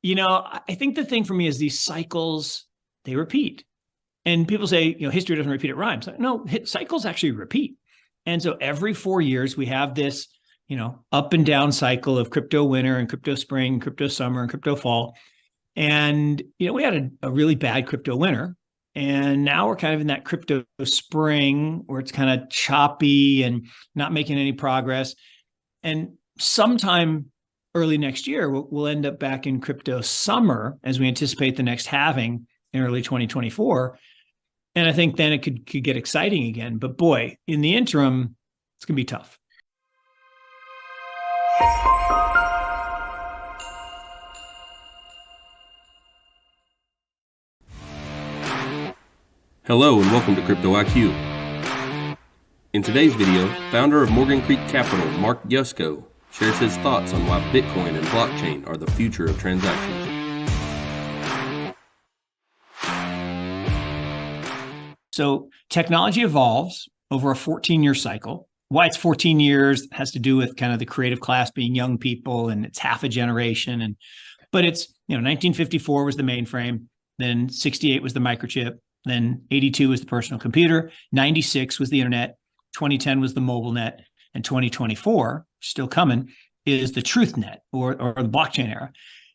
I think the thing for me is these cycles, they repeat. And people say, history doesn't repeat, it rhymes. No, cycles actually repeat. And so every 4 years, we have this, up and down cycle of crypto winter and crypto spring, crypto summer and crypto fall. And, we had a really bad crypto winter. And now we're kind of in that crypto spring where it's kind of choppy and not making any progress. And sometime early next year, we'll end up back in crypto summer as we anticipate the next halving in early 2024. And I think then it could get exciting again. But boy, in the interim, it's going to be tough. Hello and welcome to Crypto IQ. In today's video, founder of Morgan Creek Capital, Mark Yusko, shares his thoughts on why Bitcoin and blockchain are the future of transactions. So technology evolves over a 14-year cycle. Why it's 14 years has to do with kind of the creative class being young people, and it's half a generation. But it's, 1954 was the mainframe, then 68 was the microchip, then 82 was the personal computer, 96 was the internet, 2010 was the mobile net, and 2024, still coming, is the truth net or the blockchain era.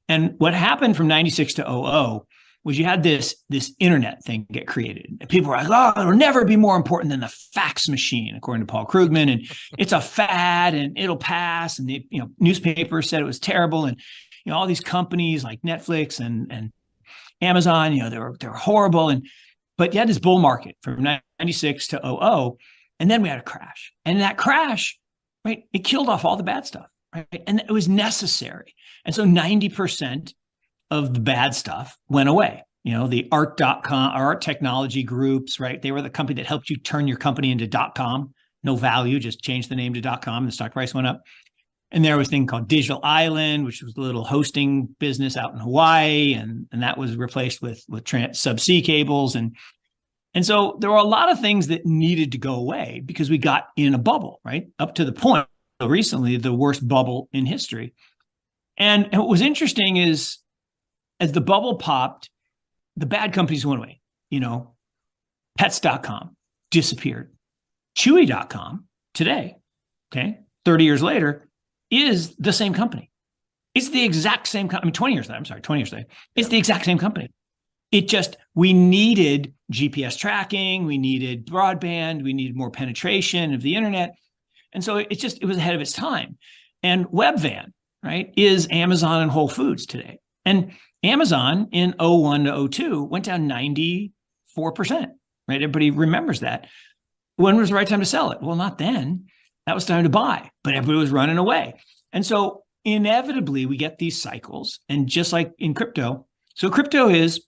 And what happened from 96 to 00 was you had this internet thing get created. And people were like, oh, it'll never be more important than the fax machine, according to Paul Krugman. And it's a fad and it'll pass. And the newspapers said it was terrible. And all these companies like Netflix and Amazon, they're horrible. But you had this bull market from 96 to 00. And then we had a crash. And that crash, right, it killed off all the bad stuff, right? And it was necessary. And so 90% of the bad stuff went away. The art.com, art technology groups, right? They were the company that helped you turn your company into .com. No value, just change the name to .com and the stock price went up. And there was a thing called Digital Island, which was a little hosting business out in Hawaii. And that was replaced with subsea cables. And so there were a lot of things that needed to go away because we got in a bubble, right? Up to the point recently, the worst bubble in history. And what was interesting is as the bubble popped, the bad companies went away. Pets.com disappeared. Chewy.com today, 30 years later, is the same company. It's the exact same company. 20 years later. It's the exact same company. It just, we needed GPS tracking, we needed broadband, we needed more penetration of the internet. And so it was ahead of its time. And Webvan, right, is Amazon and Whole Foods today. And Amazon in 01 to 02 went down 94%, right? Everybody remembers that. When was the right time to sell it? Well, not then. That was time to buy, but everybody was running away. And so inevitably we get these cycles. And just like in crypto, so crypto is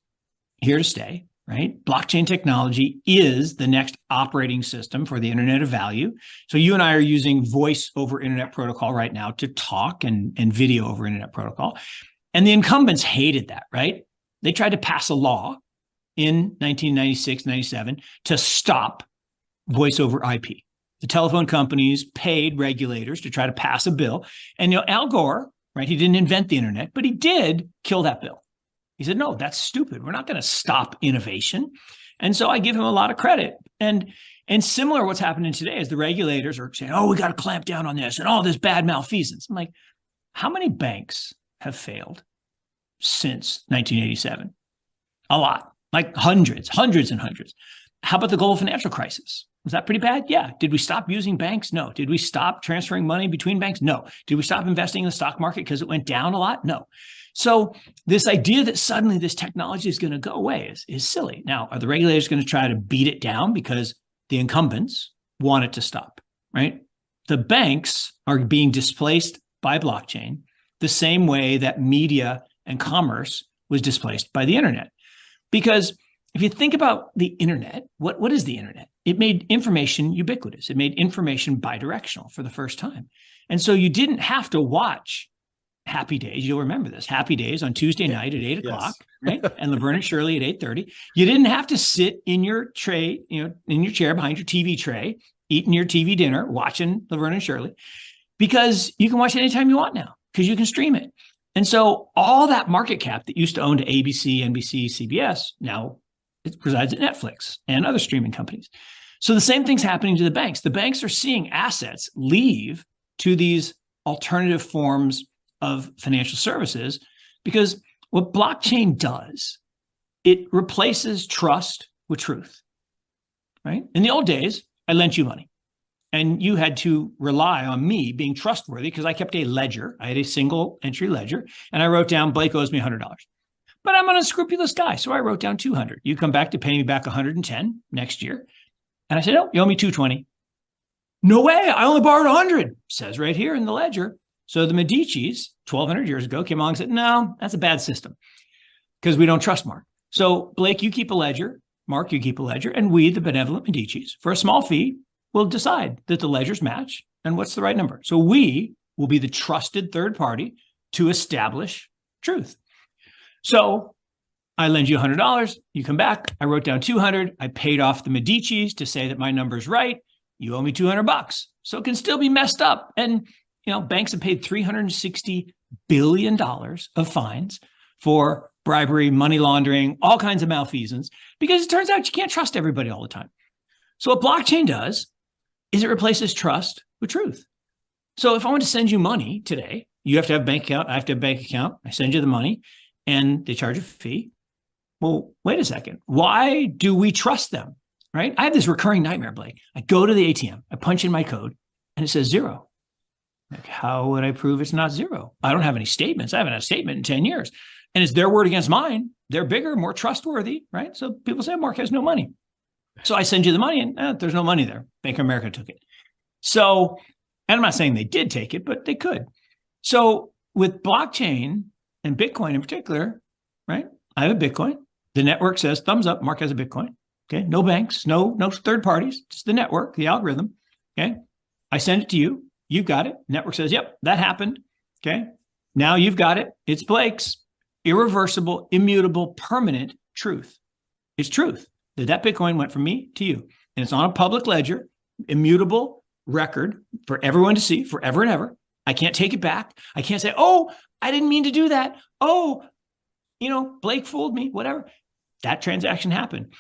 here to stay, right? Blockchain technology is the next operating system for the Internet of Value. So you and I are using voice over Internet protocol right now to talk and video over Internet protocol. And the incumbents hated that, right? They tried to pass a law in 1996, 97 to stop voice over IP. The telephone companies paid regulators to try to pass a bill. And Al Gore, right? He didn't invent the internet, but he did kill that bill. He said, no, that's stupid. We're not going to stop innovation. And so I give him a lot of credit. And similar what's happening today is the regulators are saying, oh, we got to clamp down on this and all this bad malfeasance. I'm like, how many banks have failed since 1987? A lot, like hundreds and hundreds. How about the global financial crisis? Was that pretty bad? Yeah. Did we stop using banks? No. Did we stop transferring money between banks? No. Did we stop investing in the stock market because it went down a lot? No. So this idea that suddenly this technology is going to go away is silly. Now, are the regulators going to try to beat it down because the incumbents want it to stop, right? The banks are being displaced by blockchain the same way that media and commerce was displaced by the internet. Because if you think about the internet, what is the internet? It made information ubiquitous. It made information bidirectional for the first time. And so you didn't have to watch Happy Days. You'll remember this. Happy Days on Tuesday night at 8 o'clock, right? And Laverne and Shirley at 8:30. You didn't have to sit in your tray, in your chair behind your TV tray, eating your TV dinner, watching Laverne and Shirley, because you can watch it anytime you want now because you can stream it. And so all that market cap that used to own to ABC, NBC, CBS, now it resides at Netflix and other streaming companies. So the same thing's happening to the banks. The banks are seeing assets leave to these alternative forms of financial services because what blockchain does, it replaces trust with truth, right? In the old days, I lent you money and you had to rely on me being trustworthy because I kept a ledger. I had a single entry ledger and I wrote down Blake owes me $100. But I'm an unscrupulous guy, so I wrote down 200. You come back to pay me back 110 next year. And I said, oh, you owe me 220. No way, I only borrowed 100, says right here in the ledger. So the Medicis, 1,200 years ago, came along and said, no, that's a bad system because we don't trust Mark. So Blake, you keep a ledger. Mark, you keep a ledger. And we, the benevolent Medicis, for a small fee, will decide that the ledgers match and what's the right number. So we will be the trusted third party to establish truth. So I lend you $100. You come back. I wrote down 200. I paid off the Medicis to say that my number's right. You owe me $200. So it can still be messed up. And, banks have paid $360 billion of fines for bribery, money laundering, all kinds of malfeasance, because it turns out you can't trust everybody all the time. So what blockchain does is it replaces trust with truth. So if I want to send you money today, you have to have a bank account. I have to have a bank account. I send you the money and they charge a fee. Well, wait a second. Why do we trust them, right? I have this recurring nightmare, Blake. I go to the ATM, I punch in my code and it says 0. Like, how would I prove it's not 0? I don't have any statements. I haven't had a statement in 10 years. And it's their word against mine. They're bigger, more trustworthy, right? So people say, Mark has no money. So I send you the money and there's no money there. Bank of America took it. So, and I'm not saying they did take it, but they could. So with blockchain and Bitcoin in particular, right? I have a Bitcoin. The network says thumbs up, Mark has a Bitcoin. Okay. No banks, no third parties, just the network, the algorithm. Okay. I send it to you. You've got it. Network says, yep, that happened. Okay. Now you've got it. It's Blake's irreversible, immutable, permanent truth. It's truth that Bitcoin went from me to you. And it's on a public ledger, immutable record for everyone to see forever and ever. I can't take it back. I can't say, oh, I didn't mean to do that. Oh, Blake fooled me, whatever. That transaction happened.